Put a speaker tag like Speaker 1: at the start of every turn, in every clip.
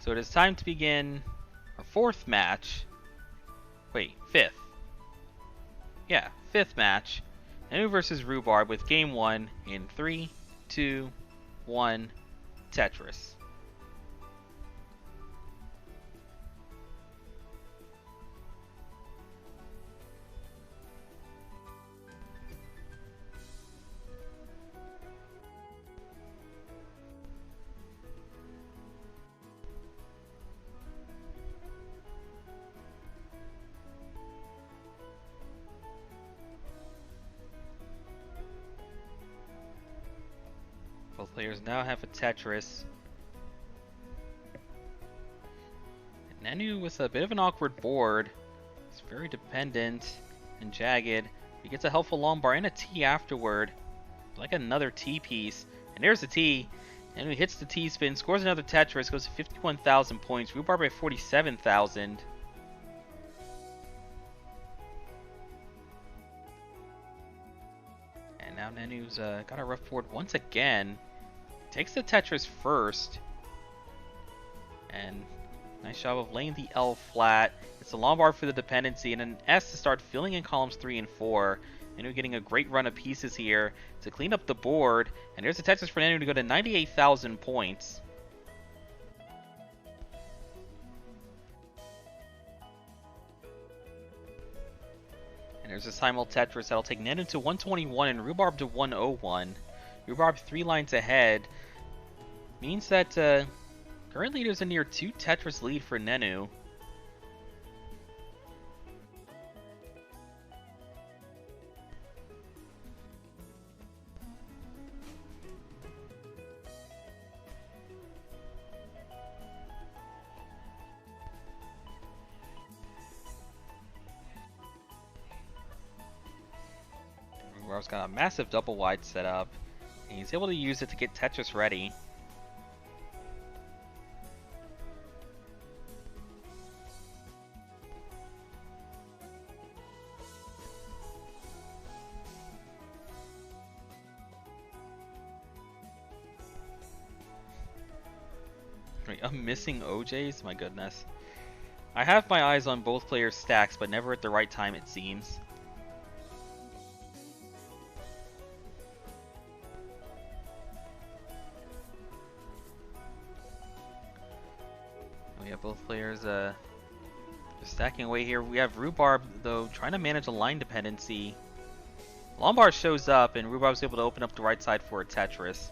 Speaker 1: So it is time to begin our fourth match. Wait, fifth. Yeah, fifth match. Nenu versus Rhubarb with game 1 in 3, 2, 1, Tetris. Both players now have a Tetris. And Nenu with a bit of an awkward board. It's very dependent and jagged. He gets a helpful long bar and a T afterward. Like another T piece. And there's the T. Nenu hits the T spin, scores another Tetris, goes to 51,000 points. Rhubarb at 47,000. And now Nenu's got a rough board once again. Takes the Tetris first. And nice job of laying the L flat. It's a long bar for the dependency and an S to start filling in columns 3 and 4. Nenu getting a great run of pieces here to clean up the board. And there's a Tetris for Nenu to go to 98,000 points. And there's a simul Tetris that'll take Nenu to 121 and Rhubarb to 101. Rhubarb 3 lines ahead. Means that currently there's a near 2 Tetris lead for Nenu. Rhubarb's got a massive double wide setup, and he's able to use it to get Tetris ready. Wait, I'm missing OJs? My goodness. I have my eyes on both players' stacks, but never at the right time, it seems. We have both players stacking away here. We have Rhubarb, though, trying to manage a line dependency. Lombard shows up, and Rhubarb's able to open up the right side for a Tetris.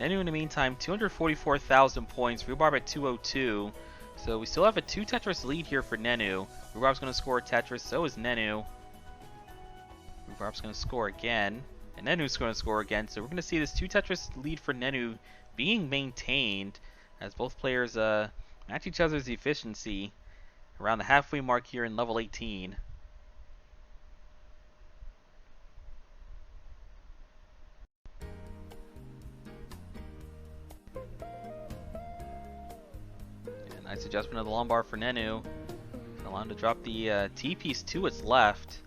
Speaker 1: Nenu, in the meantime, 244,000 points. Rhubarb at 202. So we still have a 2 Tetris lead here for Nenu. Rhubarb's going to score a Tetris, so is Nenu. Rhubarb's going to score again, and Nenu's going to score again. So we're going to see this 2 Tetris lead for Nenu being maintained as both players match each other's efficiency around the halfway mark here in level 18. And nice adjustment of the long bar for Nenu. Allow him to drop the T piece to its left.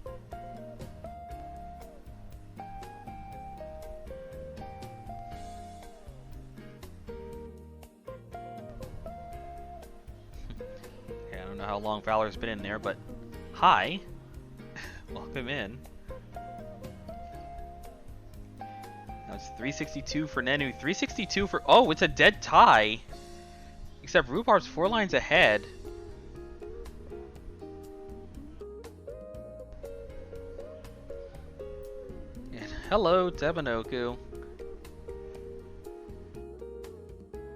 Speaker 1: How long Valor's been in there, but hi. Welcome in. Now it's 362 for Nenu, 362 for... Oh, it's a dead tie! Except Rhubarb's 4 lines ahead. And hello, Debanoku.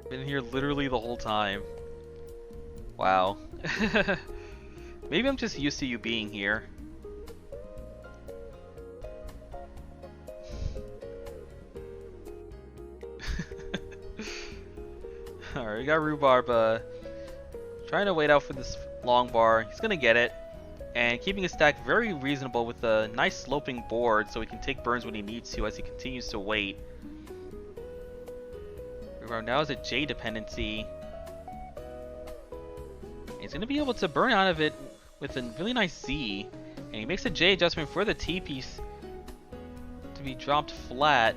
Speaker 1: Been here literally the whole time. Wow. Maybe I'm just used to you being here. Alright, we got Rhubarb trying to wait out for this long bar. He's gonna get it. And keeping his stack very reasonable with a nice sloping board so he can take burns when he needs to as he continues to wait. Rhubarb now has a J dependency. He's going to be able to burn out of it with a really nice Z. And he makes a J adjustment for the T piece to be dropped flat.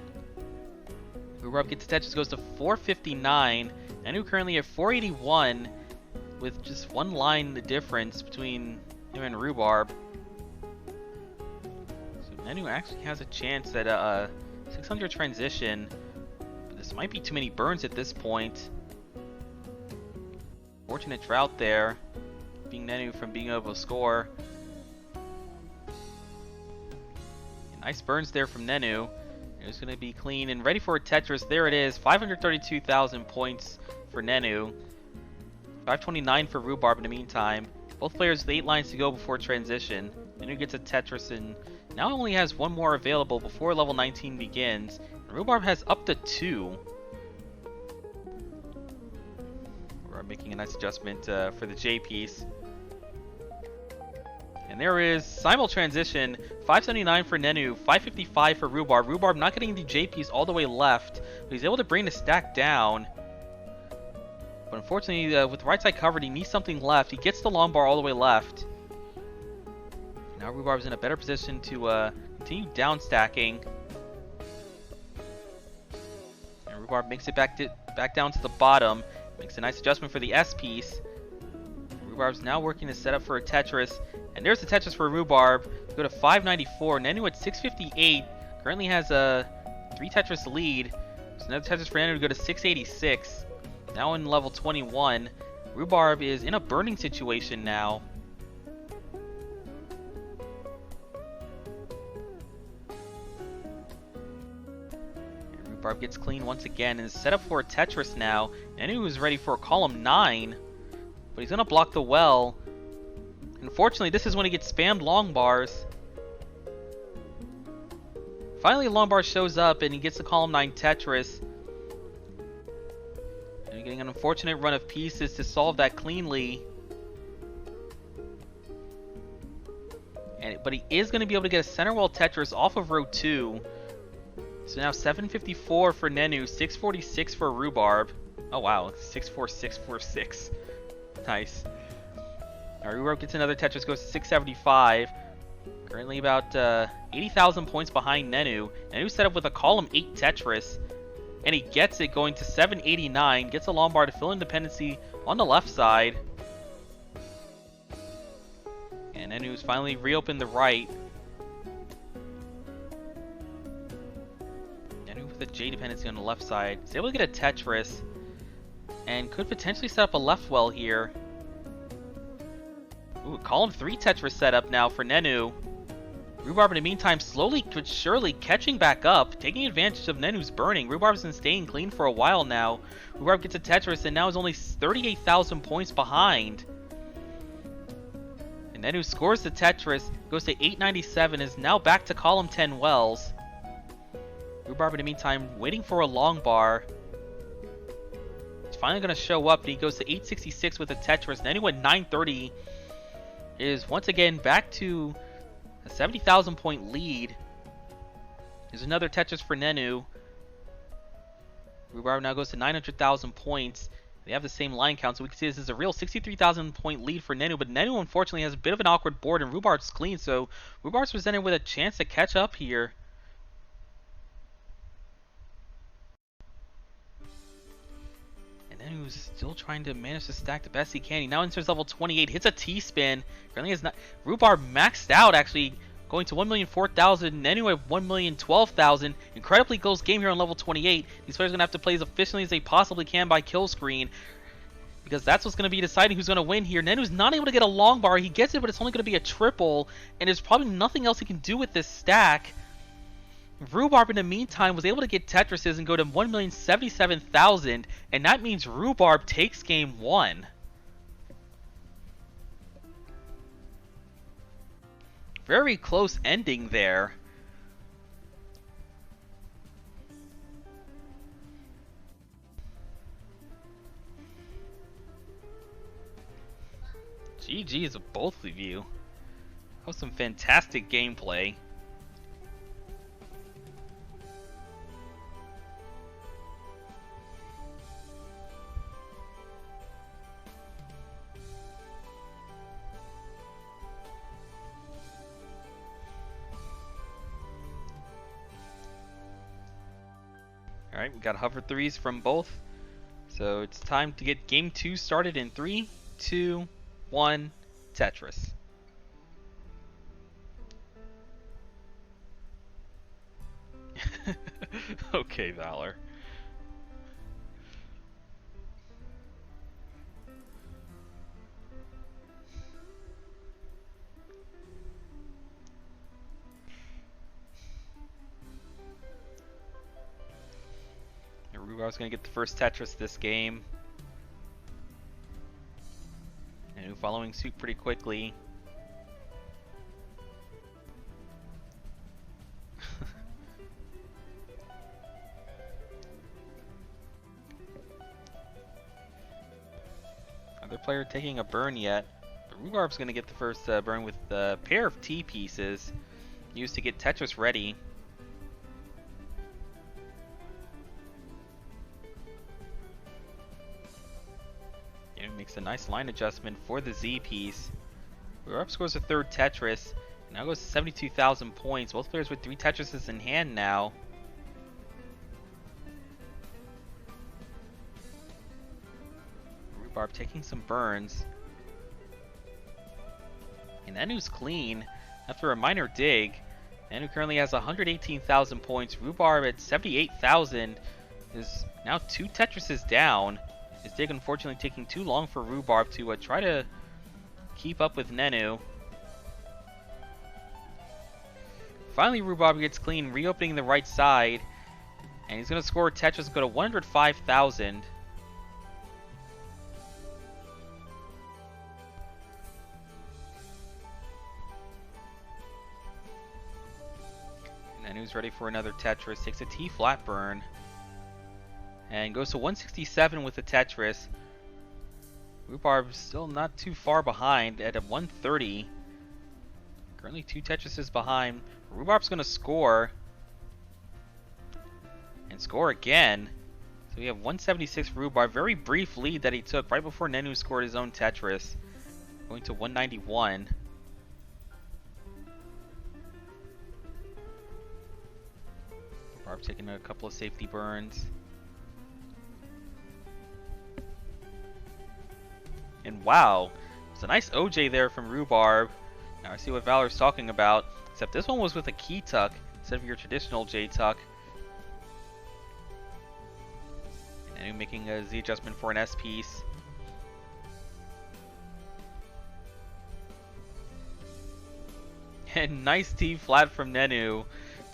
Speaker 1: Rhubarb gets Tetris, goes to 459. Nenu currently at 481 with just one line the difference between him and Rhubarb. So Nenu actually has a chance at a 600 transition. But this might be too many burns at this point. Fortunate drought there, keeping Nenu from being able to score. Nice burns there from Nenu. It's going to be clean and ready for a Tetris. There it is, 532,000 points for Nenu. 529 for Rhubarb in the meantime. Both players with 8 lines to go before transition. Nenu gets a Tetris and now only has one more available before level 19 begins. And Rhubarb has up to 2. Rhubarb making a nice adjustment for the J piece. And there is simul transition, 579 for Nenu, 555 for Rhubarb. Rhubarb not getting the J piece all the way left, but he's able to bring the stack down. But unfortunately, with the right side covered, he needs something left. He gets the long bar all the way left. Now Rhubarb's in a better position to continue down stacking. And Rhubarb makes it back down to the bottom. Makes a nice adjustment for the S piece. Rhubarb's now working to set up for a Tetris. And there's the Tetris for Rhubarb. Go to 594. Nenu at 658. Currently has a 3 Tetris lead. So another Tetris for Nenu to go to 686. Now in level 21. Rhubarb is in a burning situation now. And Rhubarb gets clean once again and is set up for a Tetris now. Nenu is ready for column 9. But he's going to block the well. Unfortunately, this is when he gets spammed long bars. Finally, a long bar shows up and he gets the column 9 Tetris. And getting an unfortunate run of pieces to solve that cleanly. But he is going to be able to get a center wall Tetris off of row 2. So now 754 for Nenu, 646 for Rhubarb. Oh wow, 64646. Nice. Alright, Rhubarb gets another Tetris, goes to 675. Currently about 80,000 points behind Nenu. Nenu set up with a column 8 Tetris. And he gets it going to 789. Gets a long bar to fill in dependency on the left side. And Nenu's finally reopened the right. Nenu with a J dependency on the left side. He's able to get a Tetris. And could potentially set up a left well here. Ooh, column 3 Tetris setup now for Nenu. Rhubarb in the meantime slowly but surely catching back up, taking advantage of Nenu's burning. Rhubarb's been staying clean for a while now. Rhubarb gets a Tetris and now is only 38,000 points behind. And Nenu scores the Tetris, goes to 897, is now back to column 10 wells. Rhubarb in the meantime waiting for a long bar. He's finally going to show up and he goes to 866 with a Tetris. Nenu at 930 is once again back to a 70,000 point lead. There's another Tetris for Nenu. Rhubarb now goes to 900,000 points. They have the same line count, so we can see this is a real 63,000 point lead for Nenu. But Nenu unfortunately has a bit of an awkward board and Rhubarb's clean, so Rhubarb's presented with a chance to catch up here. Nenu's still trying to manage to stack the best he can. He now enters level 28, hits a T-spin. Currently has not. Rhubarb maxed out actually, going to 1,004,000. Nenu at 1,012,000. Incredibly close game here on level 28. These players are going to have to play as efficiently as they possibly can by kill screen, because that's what's going to be deciding who's going to win here. Nenu's not able to get a long bar. He gets it, but it's only going to be a triple, and there's probably nothing else he can do with this stack. Rhubarb in the meantime was able to get Tetrises and go to 1,077,000, and that means Rhubarb takes game 1. Very close ending there. GG's to both of you. That was some fantastic gameplay. Alright, we got hover 3s from both So it's time to get game 2 started in 3, 2, 1, Tetris. Okay, Valor. Rhubarb's gonna get the first Tetris this game. Nenu following suit pretty quickly. Other player taking a burn yet. But Rhubarb's gonna get the first burn with a pair of T pieces used to get Tetris ready. Makes a nice line adjustment for the Z piece. Rhubarb scores a third Tetris. Now goes to 72,000 points. Both players with 3 Tetrises in hand now. Rhubarb taking some burns. And Nenu's clean after a minor dig. Nenu currently has 118,000 points. Rhubarb at 78,000 is now 2 Tetrises down. His dig unfortunately taking too long for Rhubarb to try to keep up with Nenu. Finally, Rhubarb gets clean, reopening the right side. And he's going to score Tetris and go to 105,000. Nenu's ready for another Tetris. Takes a T flat burn. And goes to 167 with the Tetris. Rhubarb still not too far behind at a 130. Currently 2 Tetrises behind. Rhubarb's going to score. And score again. So we have 176 Rhubarb. Very brief lead that he took right before Nenu scored his own Tetris. Going to 191. Rhubarb taking a couple of safety burns. And wow, it's a nice OJ there from Rhubarb. Now I see what Valor's talking about, except this one was with a key tuck instead of your traditional J tuck. And making a Z adjustment for an S piece. And nice T flat from Nenu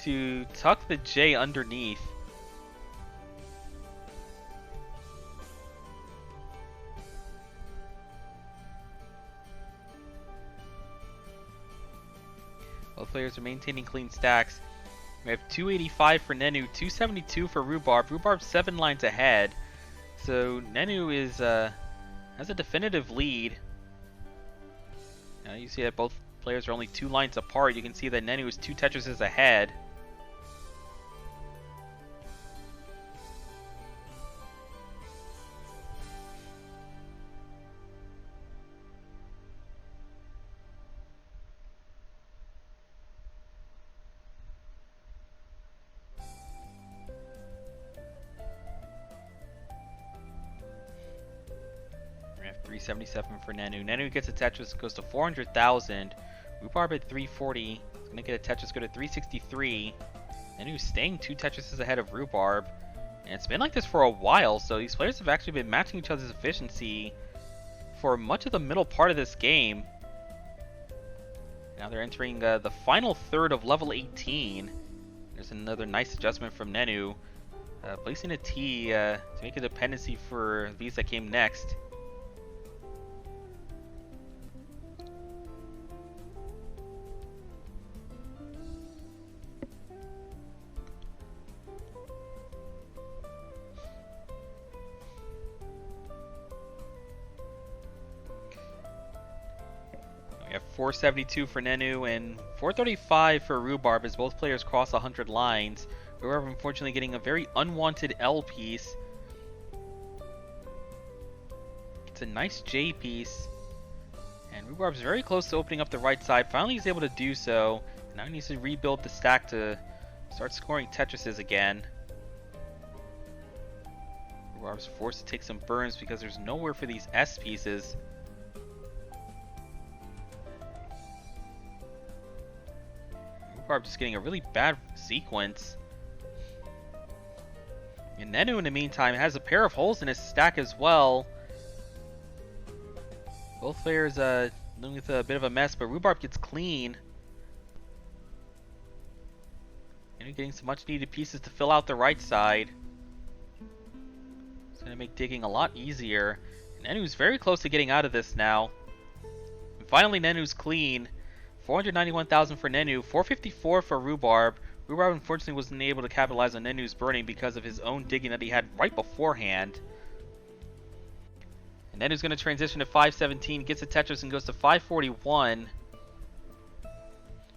Speaker 1: to tuck the J underneath. Both players are maintaining clean stacks. We have 285 for Nenu, 272 for Rhubarb. Rhubarb's 7 lines ahead. So Nenu is has a definitive lead. Now you see that both players are only 2 lines apart. You can see that Nenu is 2 Tetrises ahead. We have 377 for Nenu. Nenu gets a Tetris, goes to 400,000. Rhubarb at 340. He's going to get a Tetris, go to 363. Nenu staying 2 Tetrises ahead of Rhubarb. And it's been like this for a while, so these players have actually been matching each other's efficiency for much of the middle part of this game. Now they're entering the final third of level 18. There's another nice adjustment from Nenu. Placing a T to make a dependency for these that came next. We have 472 for Nenu and 435 for Rhubarb as both players cross 100 lines. Rhubarb unfortunately getting a very unwanted L piece. It's a nice J piece. And Rhubarb's very close to opening up the right side. Finally he's able to do so. Now he needs to rebuild the stack to start scoring Tetrises again. Rhubarb's forced to take some burns because there's nowhere for these S pieces. Rhubarb just getting a really bad sequence. And Nenu, in the meantime, has a pair of holes in his stack as well. Both players dealing with a bit of a mess, but Rhubarb gets clean. And getting some much needed pieces to fill out the right side. It's going to make digging a lot easier. And Nenu's very close to getting out of this now. And finally, Nenu's clean. 491,000 for Nenu, 454 for Rhubarb. Rhubarb unfortunately wasn't able to capitalize on Nenu's burning because of his own digging that he had right beforehand. And Nenu's going to transition to 517, gets a Tetris and goes to 541.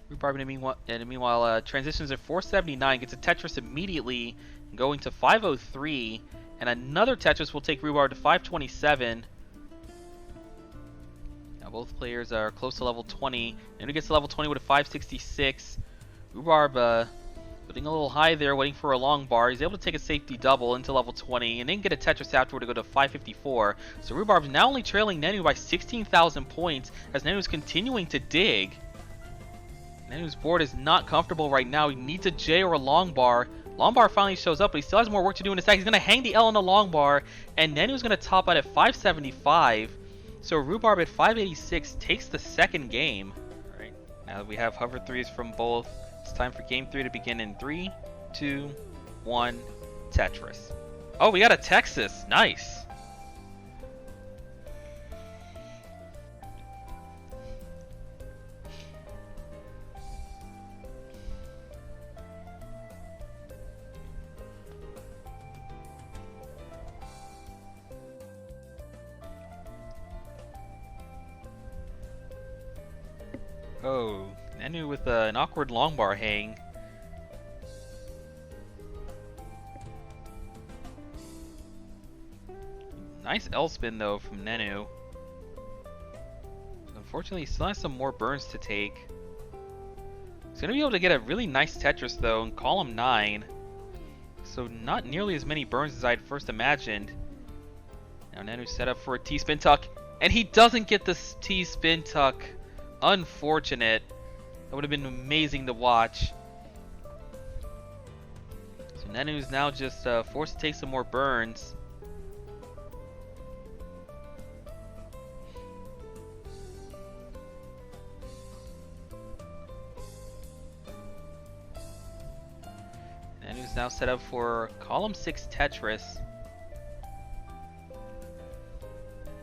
Speaker 1: Rhubarb in the meanwhile transitions at 479, gets a Tetris immediately, going to 503. And another Tetris will take Rhubarb to 527. Now both players are close to level 20. Nenu gets to level 20 with a 566. Rhubarb putting a little high there, waiting for a long bar. He's able to take a safety double into level 20, and then get a Tetris afterward to go to 554. So Rhubarb's now only trailing Nenu by 16,000 points, as Nenu's continuing to dig. Nenu's board is not comfortable right now. He needs a J or a long bar. Long bar finally shows up, but he still has more work to do in the stack. He's going to hang the L on the long bar, and Nenu's going to top out at 575. So Rhubarb at 586 takes the second game. All right, now that we have hover threes from both, it's time for game 3 to begin in 3, 2, 1, Tetris. Oh, we got a Texas. Nice. Oh, Nenu with an awkward long bar hang. Nice L spin though from Nenu. Unfortunately, he still has some more burns to take. He's going to be able to get a really nice Tetris though in column 9. So not nearly as many burns as I'd first imagined. Now Nenu's set up for a T-spin tuck, and he doesn't get this T-spin tuck. Unfortunate. That would have been amazing to watch. So Nenu's now just forced to take some more burns. Nenu's now set up for column 6 Tetris.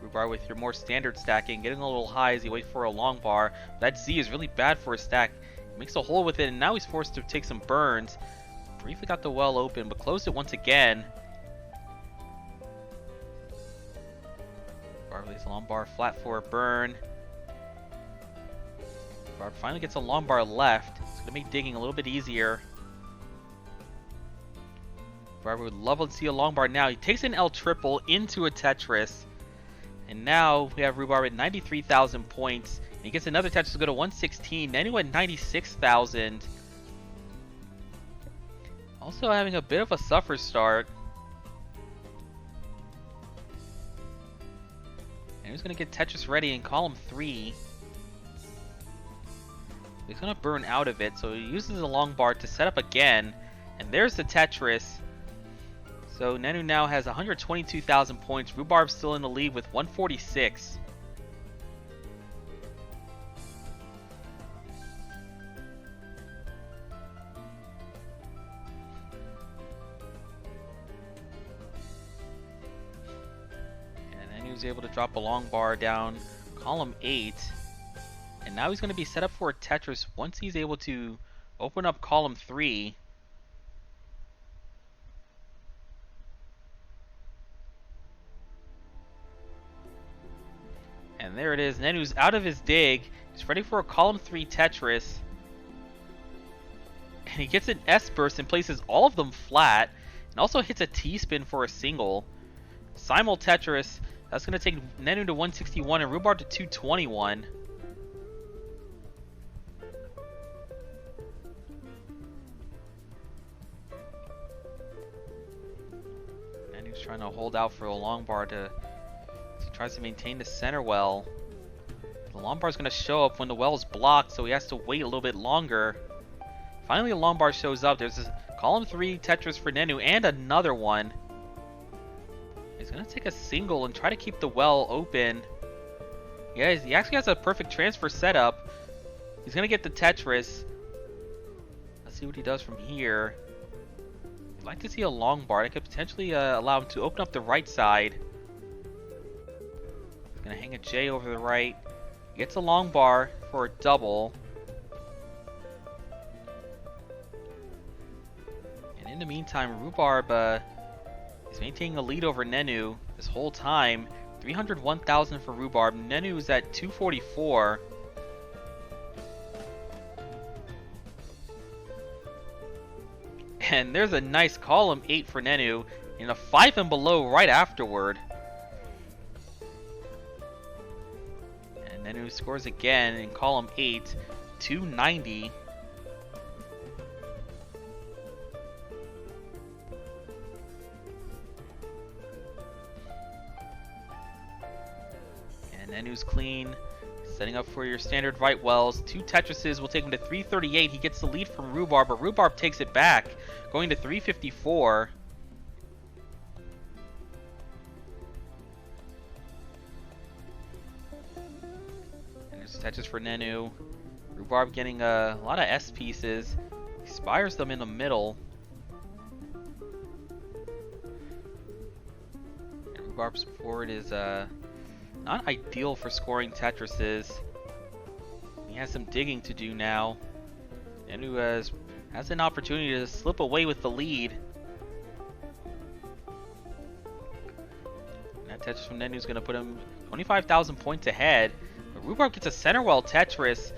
Speaker 1: Rhubarb with your more standard stacking, getting a little high as you wait for a long bar. That Z is really bad for his stack. He makes a hole with it, and now he's forced to take some burns. Briefly got the well open, but closed it once again. Rhubarb lays a long bar flat for a burn. Rhubarb finally gets a long bar left. It's going to make digging a little bit easier. Rhubarb would love to see a long bar now. He takes an L triple into a Tetris. And now we have Rhubarb at 93,000 points. And he gets another Tetris to go to 116. Nenu at 96,000. Also having a bit of a suffer start. And he's going to get Tetris ready in column 3. He's going to burn out of it. So he uses a long bar to set up again. And there's the Tetris. So Nenu now has 122,000 points. Rhubarb's still in the lead with 146. And Nenu's able to drop a long bar down column 8. And now he's going to be set up for a Tetris once he's able to open up column 3. And there it is. Nenu's out of his dig. He's ready for a column 3 Tetris. And he gets an S burst and places all of them flat. And also hits a T-spin for a single. Simul Tetris. That's going to take Nenu to 161 and Rhubarb to 221. Nenu's trying to hold out for a long bar to he tries to maintain the center well. The long bar is going to show up when the well is blocked, so he has to wait a little bit longer. Finally, a long bar shows up. There's this column 3 Tetris for Nenu and another one. He's going to take a single and try to keep the well open. Yeah, he actually has a perfect transfer setup. He's going to get the Tetris. Let's see what he does from here. I'd like to see a long bar that could potentially allow him to open up the right side. He's going to hang a J over the right. Gets a long bar for a double. And in the meantime, Rhubarb is maintaining a lead over Nenu this whole time. 301,000 for Rhubarb. Nenu is at 244. And there's a nice column 8 for Nenu, and a 5 and below right afterward. And Nenu scores again in column 8, 290. And Nenu's clean. Setting up for your standard right wells. 2 Tetrises will take him to 338. He gets the lead from Rhubarb, but Rhubarb takes it back, going to 354. And there's Tetris for Nenu. Rhubarb getting a lot of S pieces. He spires them in the middle. And Rhubarb's board is not ideal for scoring Tetrises. He has some digging to do now. Nenu has an opportunity to slip away with the lead. And that Tetris from Nenu is going to put him 25,000 points ahead. But Rhubarb gets a center well Tetris.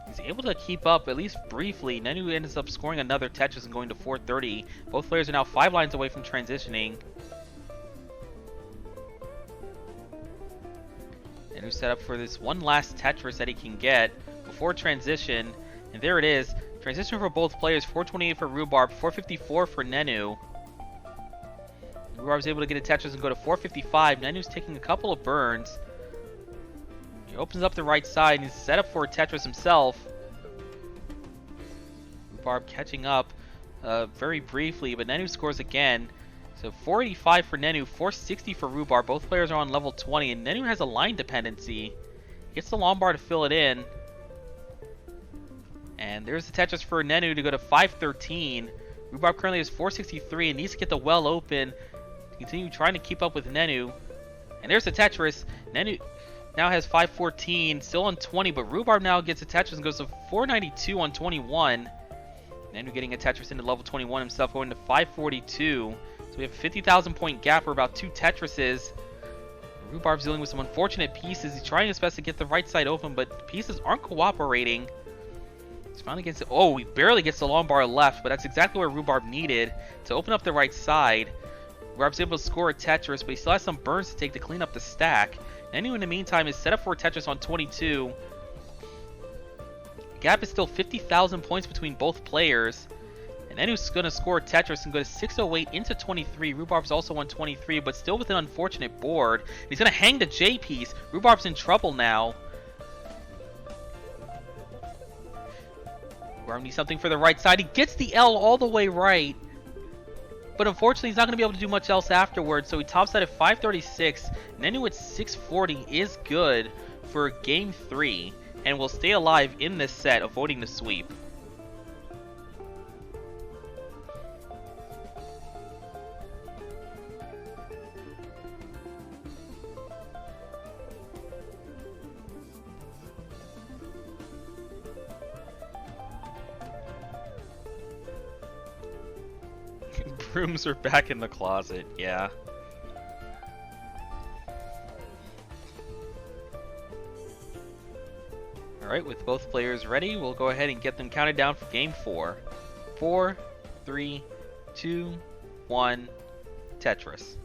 Speaker 1: He's able to keep up, at least briefly. Nenu ends up scoring another Tetris and going to 430. Both players are now 5 lines away from transitioning. Nenu set up for this one last Tetris that he can get before transition. And there it is. Transition for both players. 428 for Rhubarb, 454 for Nenu. Rhubarb's able to get a Tetris and go to 455. Nenu's taking a couple of burns. He opens up the right side and he's set up for a Tetris himself. Rhubarb catching up very briefly, but Nenu scores again. So 485 for Nenu, 460 for Rhubarb. Both players are on level 20, and Nenu has a line dependency. Gets the long bar to fill it in. And there's the Tetris for Nenu to go to 513. Rhubarb currently has 463 and needs to get the well open to continue trying to keep up with Nenu. And there's the Tetris. Nenu now has 514, still on 20, but Rhubarb now gets a Tetris and goes to 492 on 21. Nenu getting a Tetris into level 21 himself, going to 542. So we have a 50,000 point gap. We're about 2 Tetrises. Rhubarb's dealing with some unfortunate pieces. He's trying his best to get the right side open, but pieces aren't cooperating. He's finally gets it. Oh, he barely gets the long bar left, but that's exactly where Rhubarb needed to open up the right side. Rhubarb's able to score a Tetris, but he still has some burns to take to clean up the stack. Nenu, in the meantime, is set up for a Tetris on 22. The gap is still 50,000 points between both players. And Nenu's going to score Tetris and go to 608 into 23. Rhubarb's also on 23, but still with an unfortunate board. He's going to hang the J piece. Rhubarb's in trouble now. Rhubarb needs something for the right side. He gets the L all the way right. But unfortunately, he's not going to be able to do much else afterwards. So he tops that at 536. Nenu at 640 is good for game 3. And will stay alive in this set, avoiding the sweep. Brooms are back in the closet, yeah. Alright, with both players ready, we'll go ahead and get them counted down for game 4. 4, 3, 2, 1, Tetris.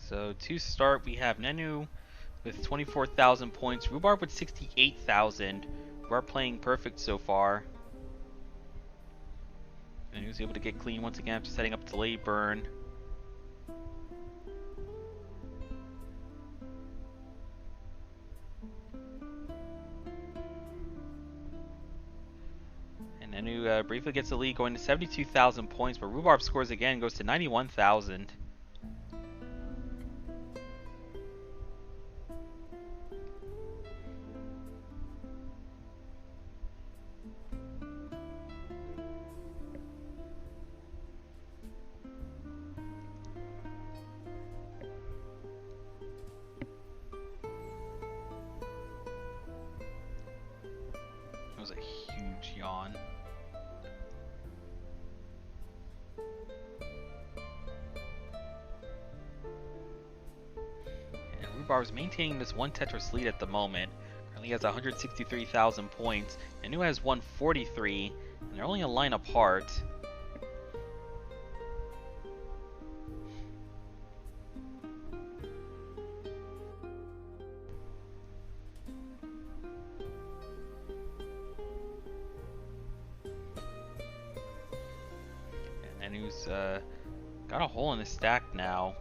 Speaker 1: So to start, we have Nenu with 24,000 points, Rhubarb with 68,000. Rhubarb playing perfect so far. And he was able to get clean once again after setting up delay burn. And Nenu briefly gets the lead, going to 72,000 points, but Rhubarb scores again, goes to 91,000. That was a huge yawn. And Rhubarb's maintaining this one Tetris lead at the moment. Currently has 163,000 points. Nenu has 143, and they're only a line apart. And Nenu's got a hole in his stack now.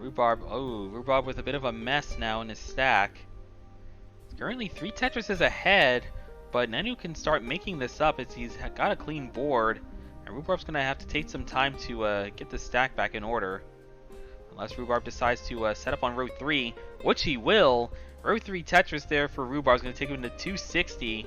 Speaker 1: Rhubarb with a bit of a mess now in his stack. He's currently 3 Tetrises ahead, but Nenu can start making this up as he's got a clean board. And Rhubarb's going to have to take some time to get the stack back in order. Unless Rhubarb decides to set up on row 3, which he will. Row 3 Tetris there for Rhubarb is going to take him to 260.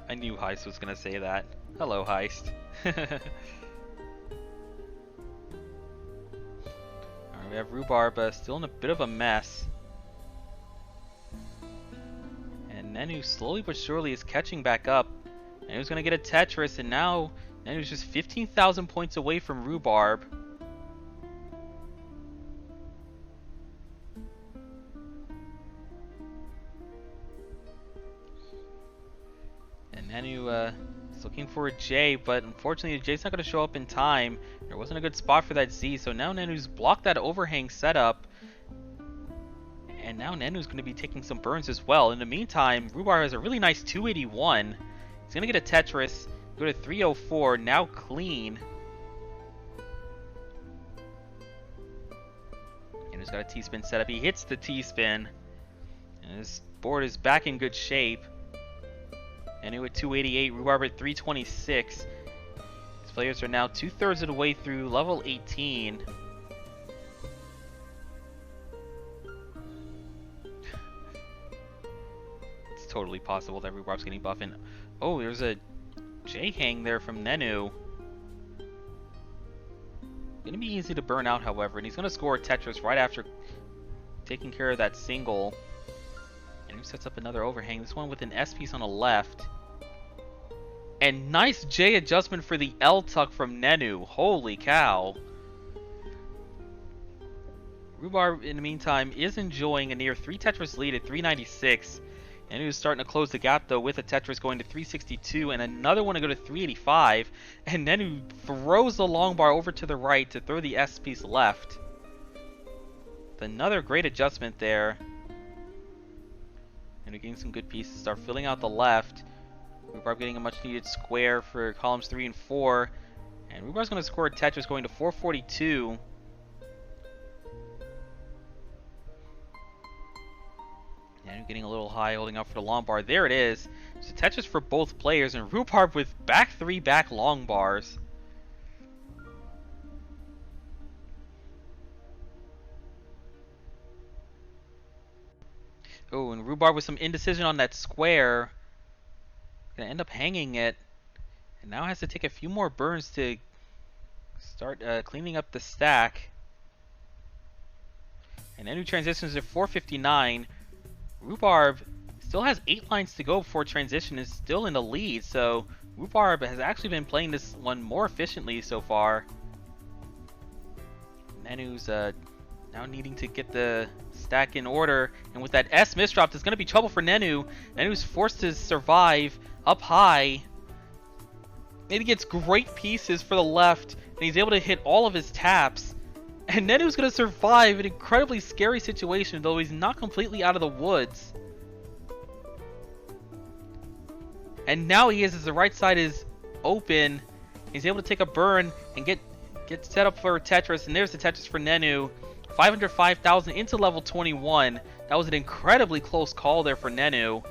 Speaker 1: I knew Heist was going to say that. Hello, Heist. Alright, we have Rhubarb still in a bit of a mess. And Nenu slowly but surely is catching back up. Nenu's going to get a Tetris, and now Nenu's just 15,000 points away from Rhubarb. Nenu is looking for a J, but unfortunately the J's not going to show up in time. There wasn't a good spot for that Z, so now Nenu's blocked that overhang setup. And now Nenu's going to be taking some burns as well. In the meantime, Rhubarb has a really nice 281. He's going to get a Tetris, go to 304, now clean. And he's got a T-spin setup. He hits the T-spin. And his board is back in good shape. Nenu at 288, Rhubarb at 326. These players are now 2/3 of the way through level 18. It's totally possible that Rhubarb's getting buffed in. Oh, there's a J-hang there from Nenu. Gonna be easy to burn out, however, and he's gonna score a Tetris right after taking care of that single. And he sets up another overhang, this one with an S-piece on the left. And nice J adjustment for the L-tuck from Nenu. Holy cow. Rhubarb, in the meantime, is enjoying a near 3 Tetris lead at 396. Nenu is starting to close the gap, though, with a Tetris going to 362 and another one to go to 385. And Nenu throws the long bar over to the right to throw the S-piece left. Another great adjustment there. And we're getting some good pieces. Start filling out the left. Rhubarb getting a much needed square for columns 3 and 4. And Rhubarb's going to score a Tetris going to 442. And getting a little high, holding out for the long bar. There it is. It's a Tetris for both players. And Rhubarb with back 3 back long bars. Oh, and Rhubarb with some indecision on that square. Gonna end up hanging it. And now has to take a few more burns to start cleaning up the stack. And Nenu transitions to 459. Rhubarb still has 8 lines to go before transition, is still in the lead. So Rhubarb has actually been playing this one more efficiently so far. Nenu's now needing to get the stack in order, and with that S misdrop, there's going to be trouble for Nenu. Nenu's forced to survive up high. Maybe gets great pieces for the left, and he's able to hit all of his taps. And Nenu's going to survive an incredibly scary situation, though he's not completely out of the woods. And now he is, as the right side is open, he's able to take a burn and get set up for Tetris. And there's the Tetris for Nenu. 505,000 into level 21. That was an incredibly close call there for Nenu.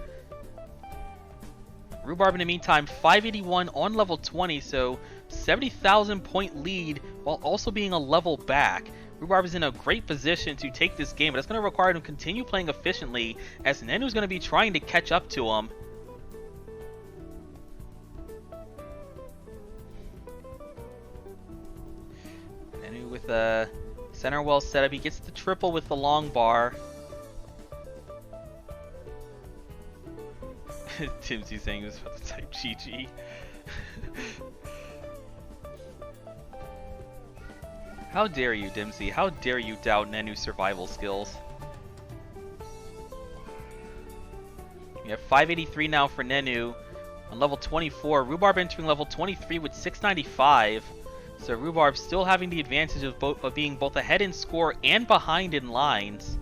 Speaker 1: Rhubarb in the meantime, 581 on level 20, so 70,000 point lead while also being a level back. Rhubarb is in a great position to take this game, but it's going to require him to continue playing efficiently, as Nenu's going to be trying to catch up to him. Nenu with a center well setup, he gets the triple with the long bar. Timsy saying he was about to type GG. How dare you, Dimsy? How dare you doubt Nenu's survival skills? We have 583 now for Nenu on level 24. Rhubarb entering level 23 with 695. So Rhubarb still having the advantage of being both ahead in score and behind in lines.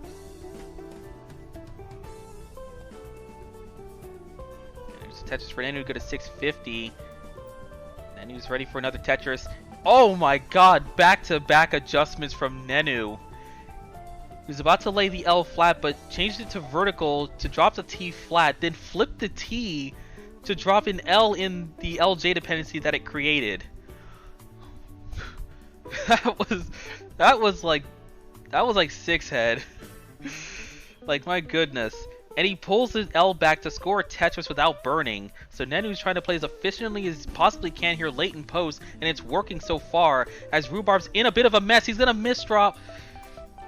Speaker 1: Tetris for Nenu, go to 650. Nenu's ready for another Tetris. Oh my god, back-to-back adjustments from Nenu. He was about to lay the L flat, but changed it to vertical to drop the T flat, then flipped the T to drop an L in the LJ dependency that it created. that was like 6-head. Like, my goodness. And he pulls his L back to score a Tetris without burning. So Nenu's trying to play as efficiently as possibly can here late in post, and it's working so far, as Rhubarb's in a bit of a mess. He's going to misdrop,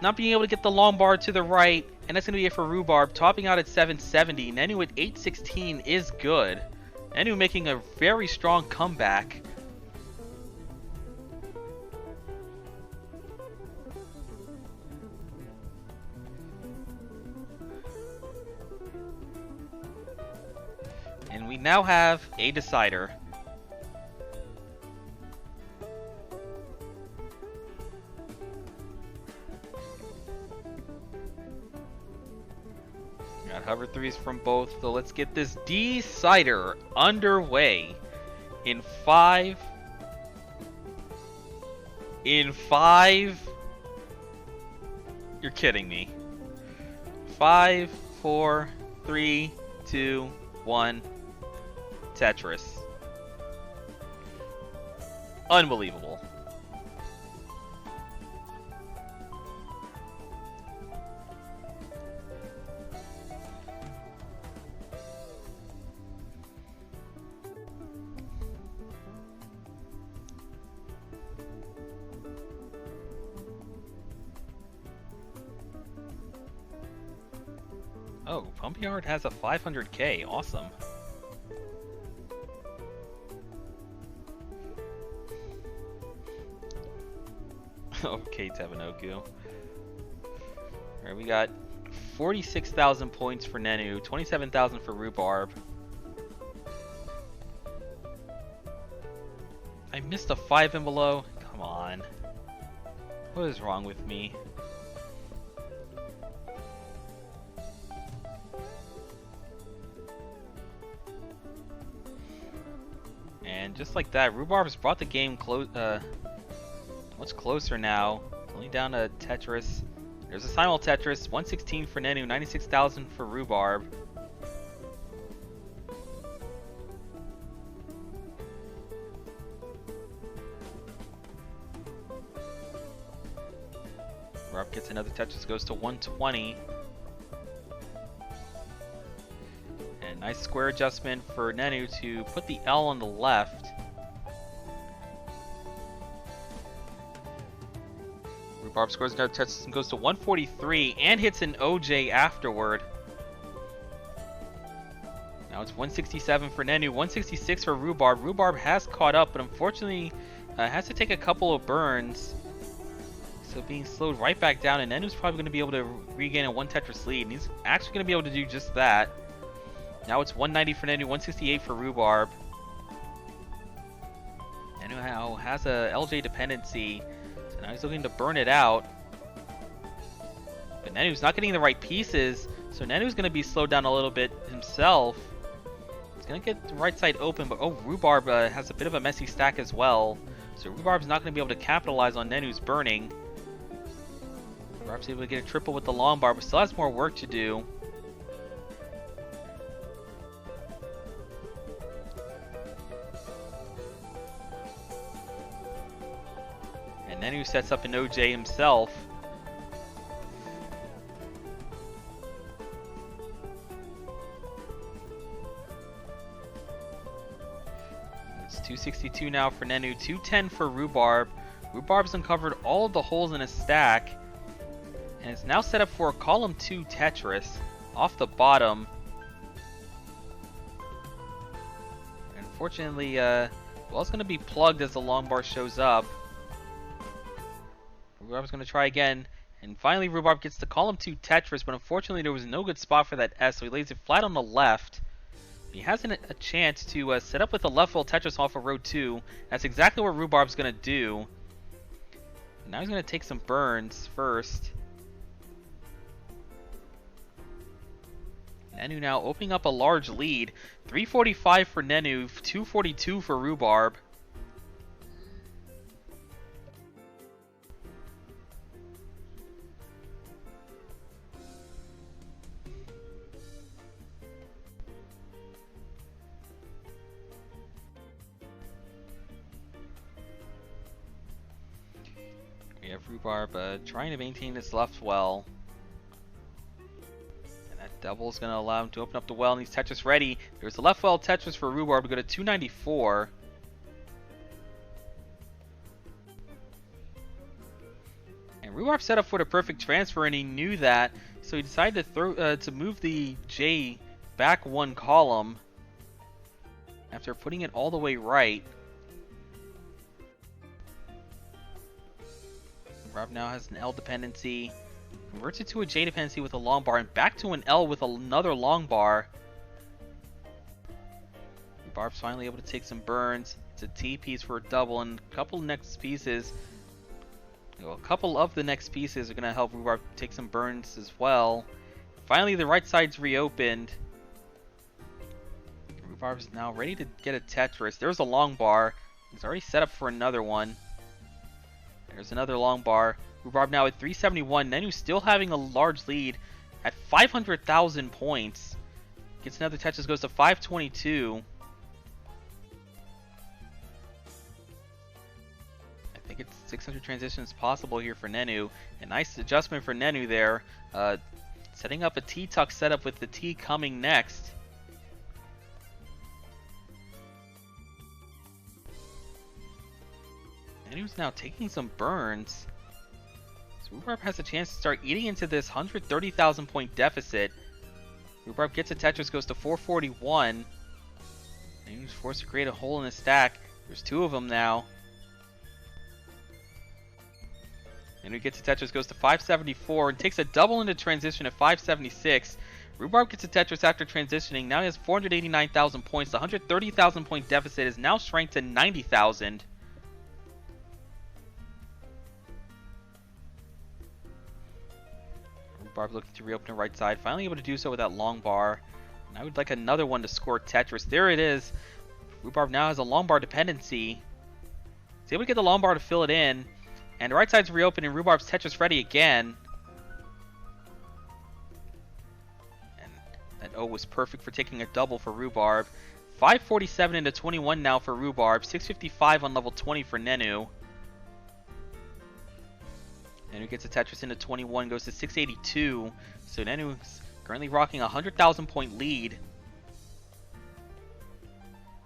Speaker 1: not being able to get the long bar to the right, and that's going to be it for Rhubarb, topping out at 770. Nenu at 816 is good. Nenu making a very strong comeback. And we now have a decider. Got hover threes from both, so let's get this decider underway in 5. In 5. You're kidding me. 5, 4, 3, 2, 1. Tetris. Unbelievable. Oh, Pumpyard has a 500k. Awesome. Okay, Tevanoku. Alright, we got 46,000 points for Nenu, 27,000 for Rhubarb. I missed a 5 and below? Come on. What is wrong with me? And just like that, Rhubarb's brought the game much closer now. Only down to Tetris. There's a simul Tetris. 116 for Nenu, 96,000 for Rhubarb. Rhubarb gets another Tetris, goes to 120. And nice square adjustment for Nenu to put the L on the left. Rhubarb scores another Tetris and goes to 143 and hits an OJ afterward. Now it's 167 for Nenu, 166 for Rhubarb. Rhubarb has caught up, but unfortunately has to take a couple of burns. So being slowed right back down, and Nenu's probably going to be able to regain a 1 Tetris lead. And he's actually going to be able to do just that. Now it's 190 for Nenu, 168 for Rhubarb. Nenu now has a LJ dependency, so now he's looking to burn it out. But Nenu's not getting the right pieces, so Nenu's going to be slowed down a little bit himself. He's going to get the right side open, but Rhubarb has a bit of a messy stack as well. So Rhubarb's not going to be able to capitalize on Nenu's burning. Rhubarb's able to get a triple with the long bar, but still has more work to do. And Nenu sets up an OJ himself. It's 262 now for Nenu, 210 for Rhubarb. Rhubarb's uncovered all of the holes in his stack, and it's now set up for a column 2 Tetris off the bottom. Unfortunately, well, it's going to be plugged as the long bar shows up. Rhubarb's going to try again, and finally Rhubarb gets the column 2 Tetris, but unfortunately there was no good spot for that S, so he lays it flat on the left. He has a chance to set up with a left fold Tetris off of row 2. That's exactly what Rhubarb's going to do. Now he's going to take some burns first. Nenu now opening up a large lead. 345 for Nenu, 242 for Rhubarb. We have Rhubarb trying to maintain this left well. And that double is going to allow him to open up the well, and he's Tetris ready. There's a left well Tetris for Rhubarb to go to 294. And Rhubarb set up for the perfect transfer, and he knew that, so he decided to move the J back 1 column after putting it all the way right. Rhubarb now has an L dependency, converts it to a J dependency with a long bar, and back to an L with another long bar. Rhubarb's finally able to take some burns. It's a T piece for a double, and a couple of the next pieces are going to help Rhubarb take some burns as well. Finally, the right side's reopened. Rhubarb's now ready to get a Tetris. There's a long bar. He's already set up for another one. There's another long bar. Rhubarb now at 371. Nenu still having a large lead at 500,000 points. Gets another Tetris, goes to 522. I think it's 600 transitions possible here for Nenu. A nice adjustment for Nenu there. Setting up a T-tuck setup with the T coming next. Nenu's now taking some burns. So Rhubarb has a chance to start eating into this 130,000 point deficit. Rhubarb gets a Tetris, goes to 441. Nenu's forced to create a hole in the stack. There's 2 of them now. Nenu gets a Tetris, goes to 574, and takes a double into transition at 576. Rhubarb gets a Tetris after transitioning. Now he has 489,000 points. The 130,000 point deficit is now shrank to 90,000. Rhubarb looking to reopen the right side, finally able to do so with that long bar. And I would like another one to score Tetris. There it is. Rhubarb now has a long bar dependency. He's able to get the long bar to fill it in. And the right side's reopened, and Rhubarb's Tetris ready again. And that O was perfect for taking a double for Rhubarb. 547 into 21 now for Rhubarb. 655 on level 20 for Nenu. Nenu gets a Tetris into 21, goes to 682. So Nenu's currently rocking a 100,000 point lead.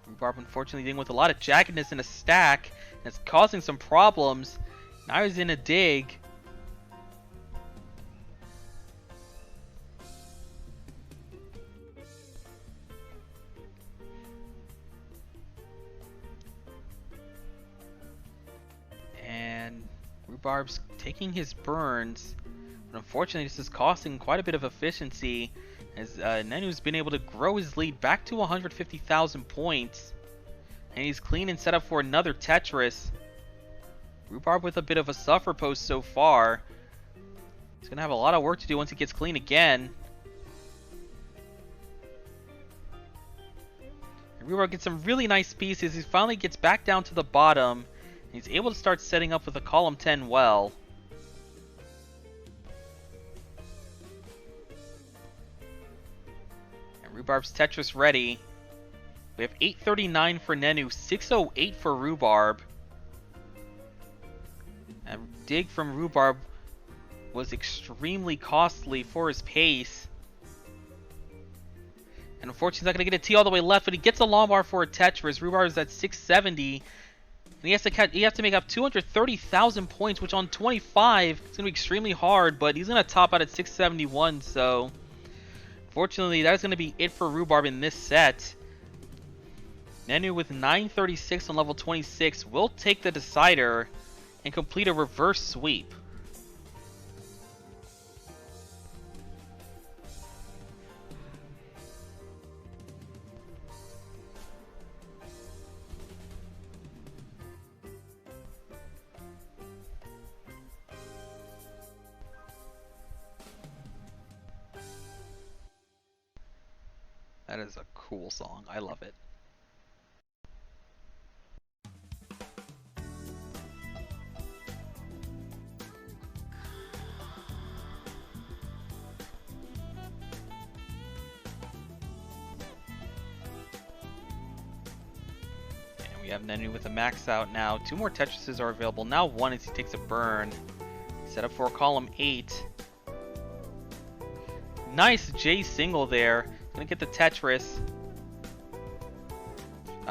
Speaker 1: Rhubarb unfortunately dealing with a lot of jaggedness in a stack, and it's causing some problems. Now he's in a dig. Rhubarb's taking his burns, but unfortunately this is costing quite a bit of efficiency, as Nenu's been able to grow his lead back to 150,000 points, and he's clean and set up for another Tetris. Rhubarb with a bit of a suffer post so far. He's going to have a lot of work to do once he gets clean again. And Rhubarb gets some really nice pieces. He finally gets back down to the bottom, and he's able to start setting up with a column 10 well. And Rhubarb's Tetris ready. We have 839 for Nenu, 608 for Rhubarb. And dig from Rhubarb was extremely costly for his pace. And unfortunately, he's not going to get a T all the way left, but he gets a long bar for a Tetris. Rhubarb is at 670. And he has to make up 230,000 points, which on 25 is going to be extremely hard, but he's going to top out at 671. So, fortunately, that is going to be it for Rhubarb in this set. Nenu with 936 on level 26 will take the decider and complete a reverse sweep. That is a cool song. I love it. And we have Nenu with a max out now. 2 more Tetrises are available. Now 1 as he takes a burn. Set up for column 8. Nice J single there. Gonna get the Tetris.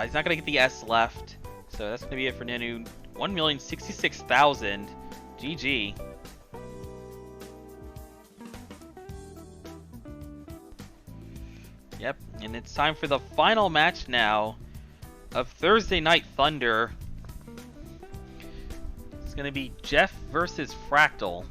Speaker 1: He's not gonna get the S left. So that's gonna be it for Nenu. 1,066,000. GG. Yep, and it's time for the final match now of Thursday Night Thunder. It's gonna be Jeff versus Fractal.